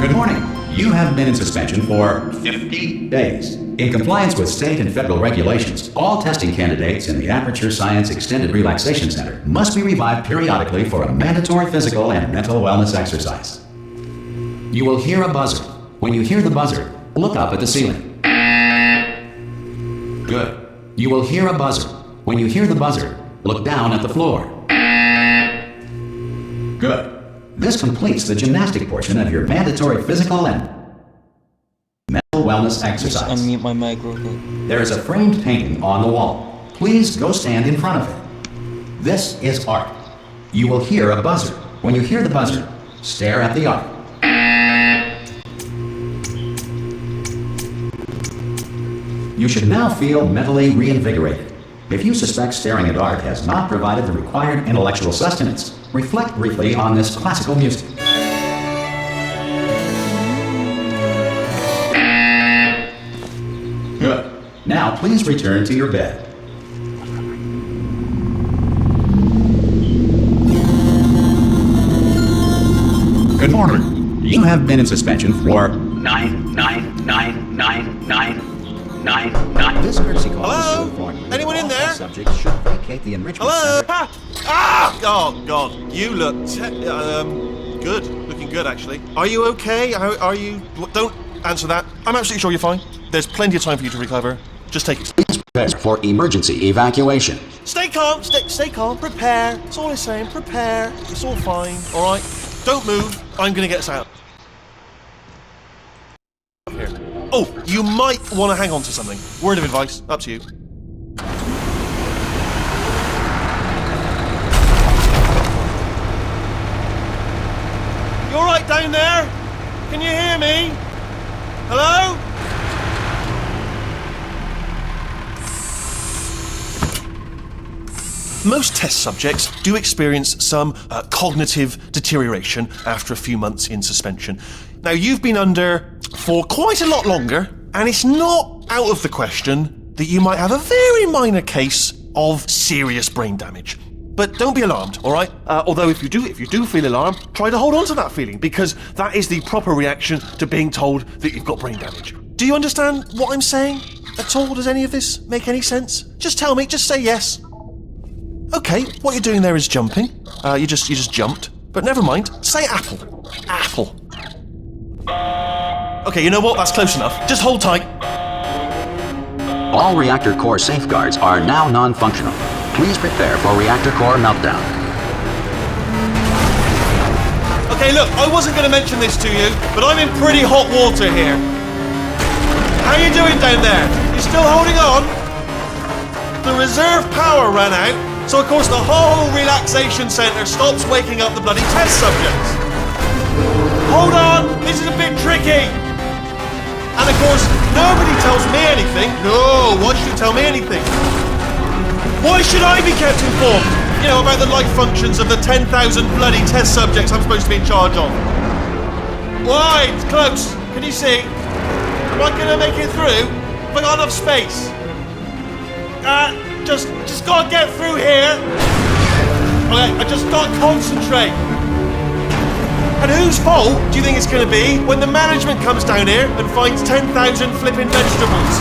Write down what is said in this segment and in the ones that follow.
Good morning. You have been in suspension for 50 days. In compliance with state and federal regulations, all testing candidates in the Aperture Science Extended Relaxation Center must be revived periodically for a mandatory physical and mental wellness exercise. You will hear a buzzer. When you hear the buzzer, look up at the ceiling. Good. You will hear a buzzer. When you hear the buzzer, look down at the floor. Good. This completes the gymnastic portion of your mandatory physical and mental wellness exercise. Unmute my microphone. There is a framed painting on the wall. Please go stand in front of it. This is art. You will hear a buzzer. When you hear the buzzer, stare at the art. You should now feel mentally reinvigorated. If you suspect staring at art has not provided the required intellectual sustenance, reflect briefly on this classical music. Good. Now please return to your bed. Good morning. You have been in suspension for 9. This courtesy call Hello? is to inform you that Anyone in all there? subjects should vacate the enrichment Hello? center. Oh, God. You look good. Looking good, actually. Are you okay? Are you... Don't answer that. I'm absolutely sure you're fine. There's plenty of time for you to recover. Just take it. Please prepare for emergency evacuation. Stay calm. Stay calm. Prepare. That's all I'm saying. Prepare. It's all fine. All right? Don't move. I'm going to get us out. Here. Oh, you might want to hang on to something. Word of advice. Up to you. You all right down there? Can you hear me? Hello? Most test subjects do experience some cognitive deterioration after a few months in suspension. Now, you've been under for quite a lot longer, and it's not out of the question that you might have a very minor case of serious brain damage. But don't be alarmed, all right? Although if you do feel alarmed, try to hold on to that feeling, because that is the proper reaction to being told that you've got brain damage. Do you understand what I'm saying at all? Does any of this make any sense? Just tell me, just say yes. Okay, what you're doing there is jumping. You just jumped. But never mind, say apple. Apple. Okay, you know what? That's close enough. Just hold tight. All reactor core safeguards are now non-functional. Please prepare for reactor core meltdown. Okay, look, I wasn't going to mention this to you, but I'm in pretty hot water here. How you doing down there? You still holding on? The reserve power ran out, so of course the whole relaxation centre stops waking up the bloody test subjects. Hold on, this is a bit tricky. And of course, nobody tells me anything. No, why should you tell me anything? Why should I be kept informed? You know, about the life functions of the 10,000 bloody test subjects I'm supposed to be in charge of. Why? It's close. Can you see? Am I gonna make it through? Have I got enough space? Just gotta get through here. Okay, I just gotta concentrate. And whose fault do you think it's gonna be when the management comes down here and finds 10,000 flipping vegetables?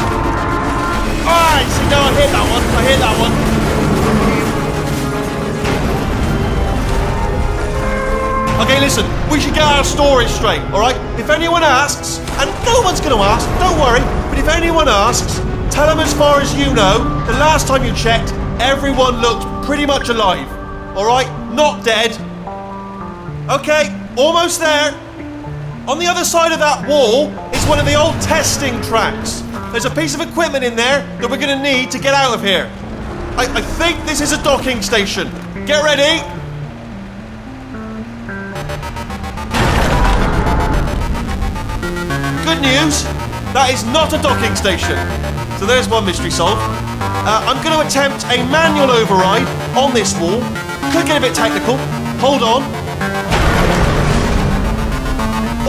Alright, so now I hit that one. Okay, listen, we should get our story straight, alright? If anyone asks, and no one's gonna ask, don't worry, but if anyone asks, tell them as far as you know, the last time you checked, everyone looked pretty much alive. Alright? Not dead. Okay, almost there. On the other side of that wall is one of the old testing tracks. There's a piece of equipment in there that we're going to need to get out of here. I think this is a docking station. Get ready. Good news, that is not a docking station. So there's one mystery solved. I'm going to attempt a manual override on this wall. Could get a bit technical. Hold on.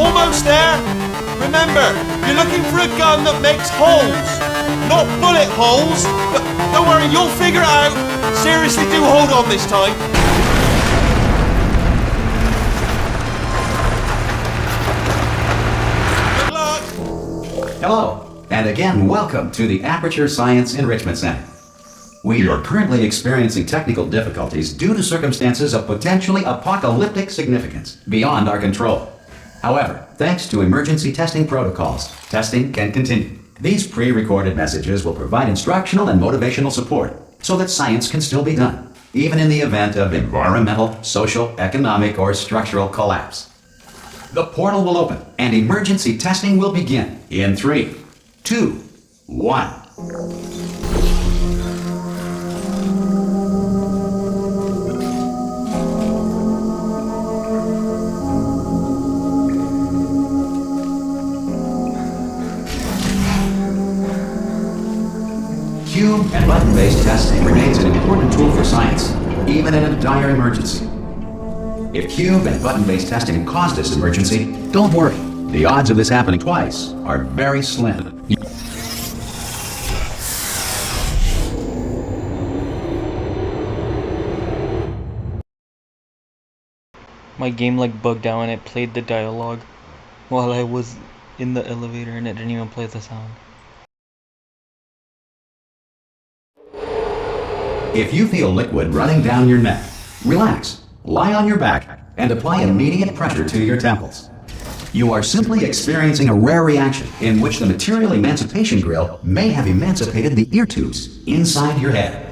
Almost there. Remember, you're looking for a gun that makes holes. Not bullet holes, but don't worry, you'll figure it out. Seriously, do hold on this time. Hello, and again welcome to the Aperture Science Enrichment Center. We are currently experiencing technical difficulties due to circumstances of potentially apocalyptic significance beyond our control. However, thanks to emergency testing protocols, testing can continue. These pre-recorded messages will provide instructional and motivational support so that science can still be done, even in the event of environmental, social, economic, or structural collapse. The portal will open and emergency testing will begin in 3, 2, 1. Cube and button-based testing remains an important tool for science, even in a dire emergency. If cube and button-based testing caused this emergency, don't worry. The odds of this happening twice are very slim. My game like bugged out and it played the dialogue while I was in the elevator and it didn't even play the sound. If you feel liquid running down your neck, relax, lie on your back, and apply immediate pressure to your temples. You are simply experiencing a rare reaction in which the material emancipation grill may have emancipated the ear tubes inside your head.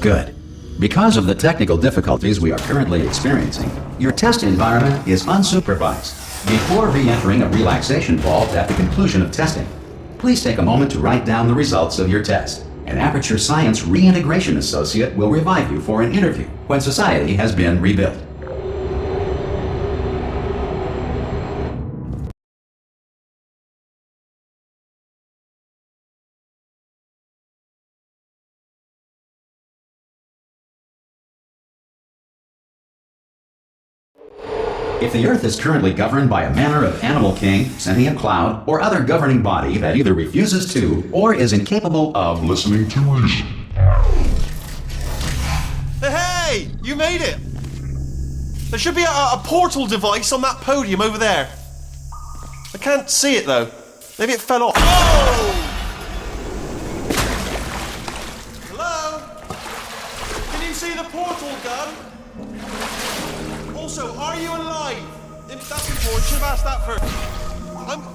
Good. Because of the technical difficulties we are currently experiencing, your test environment is unsupervised. Before re-entering a relaxation vault at the conclusion of testing, please take a moment to write down the results of your test. An Aperture Science Reintegration Associate will revive you for an interview when society has been rebuilt. If the Earth is currently governed by a manner of animal king, sentient cloud, or other governing body that either refuses to or is incapable of listening to reason. Hey! You made it! There should be a portal device on that podium over there. I can't see it though. Maybe it fell off. Oh! Hello? Can you see the portal gun? Also, are you alive? That's important. Should have asked that first.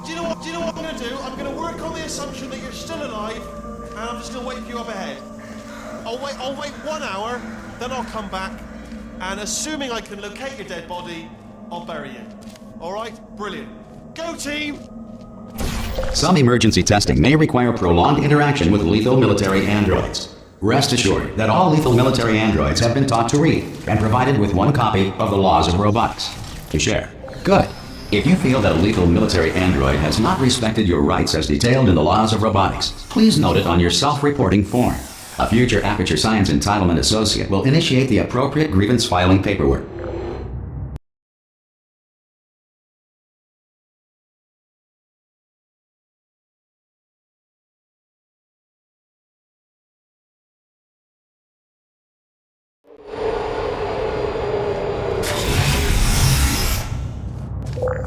Do you know what I'm going to do? I'm going to work on the assumption that you're still alive, and I'm just going to wait for you up ahead. I'll wait 1 hour, then I'll come back, and assuming I can locate your dead body, I'll bury you. All right? Brilliant. Go team! Some emergency testing may require prolonged interaction with lethal military androids. Rest assured that all lethal military androids have been taught to read and provided with one copy of the Laws of Robotics to share. Good. If you feel that a lethal military android has not respected your rights as detailed in the Laws of Robotics, please note it on your self-reporting form. A future Aperture Science Entitlement Associate will initiate the appropriate grievance filing paperwork.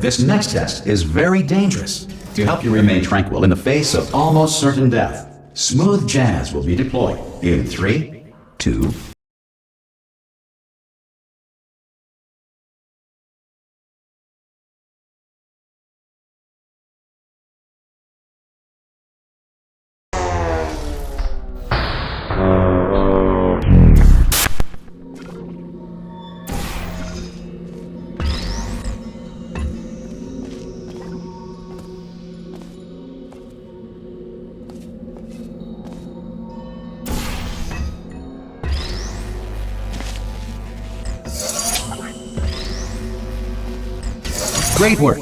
This next test is very dangerous. To help you remain tranquil in the face of almost certain death, smooth jazz will be deployed in 3, 2, Great work!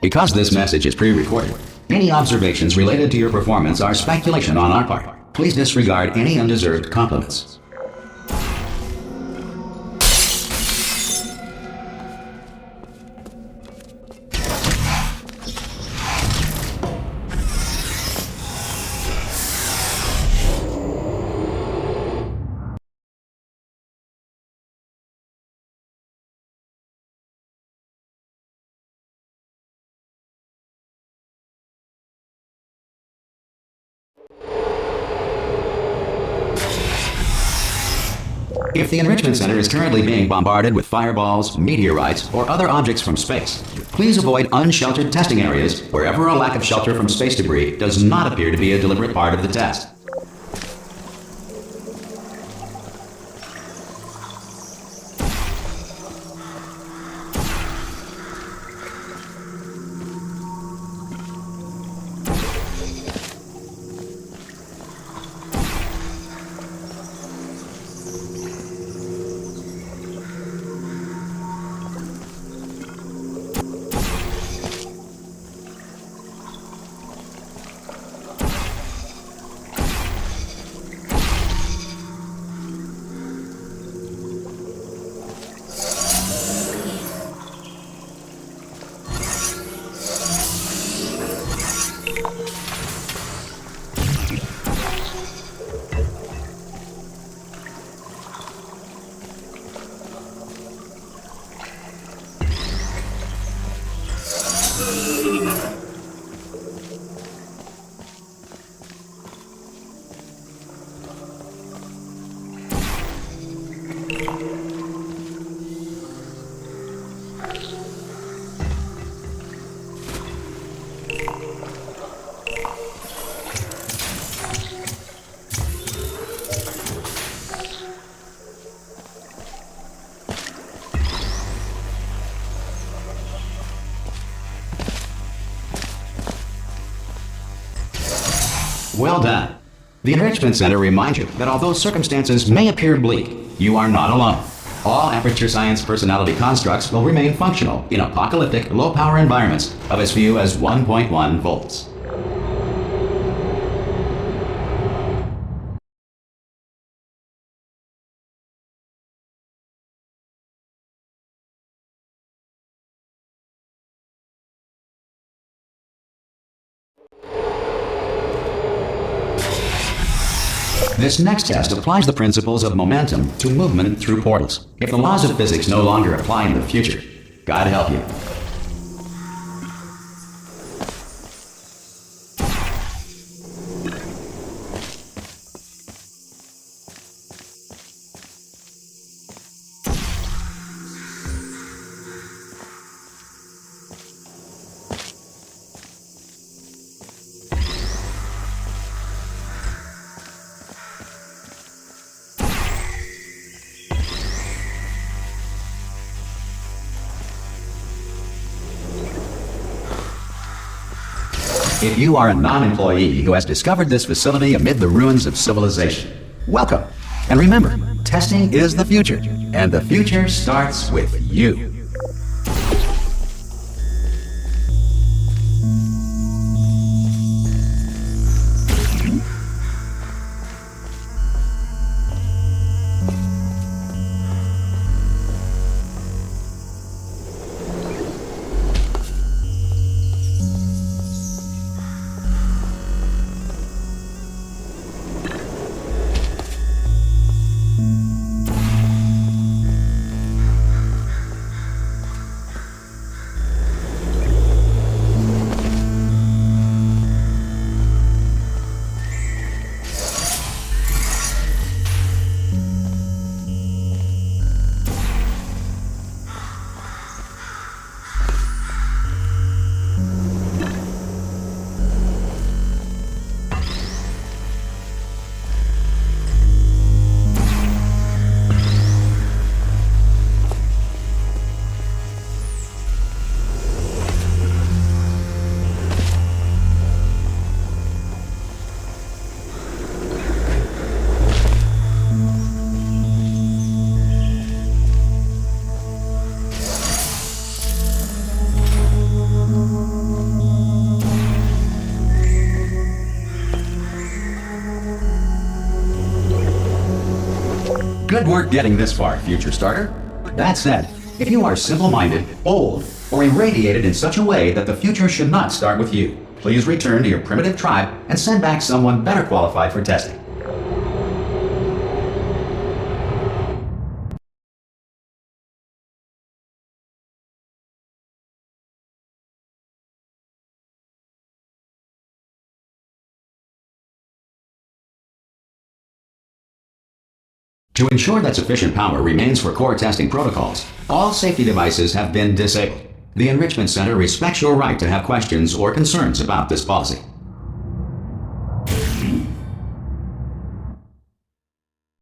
Because this message is pre-recorded, Any observations related to your performance are speculation on our part. Please disregard any undeserved compliments. If the Enrichment Center is currently being bombarded with fireballs, meteorites, or other objects from space, please avoid unsheltered testing areas wherever a lack of shelter from space debris does not appear to be a deliberate part of the test. Well done. The Enrichment Center reminds you that although circumstances may appear bleak, you are not alone. All Aperture Science personality constructs will remain functional in apocalyptic, low-power environments of as few as 1.1 volts. This next test applies the principles of momentum to movement through portals. If the laws of physics no longer apply in the future, God help you. If you are a non-employee who has discovered this facility amid the ruins of civilization, welcome. And remember, testing is the future, and the future starts with you. Good work getting this far, future starter. That said, if you are simple-minded, old, or irradiated in such a way that the future should not start with you, please return to your primitive tribe and send back someone better qualified for testing. To ensure that sufficient power remains for core testing protocols, all safety devices have been disabled. The Enrichment Center respects your right to have questions or concerns about this policy.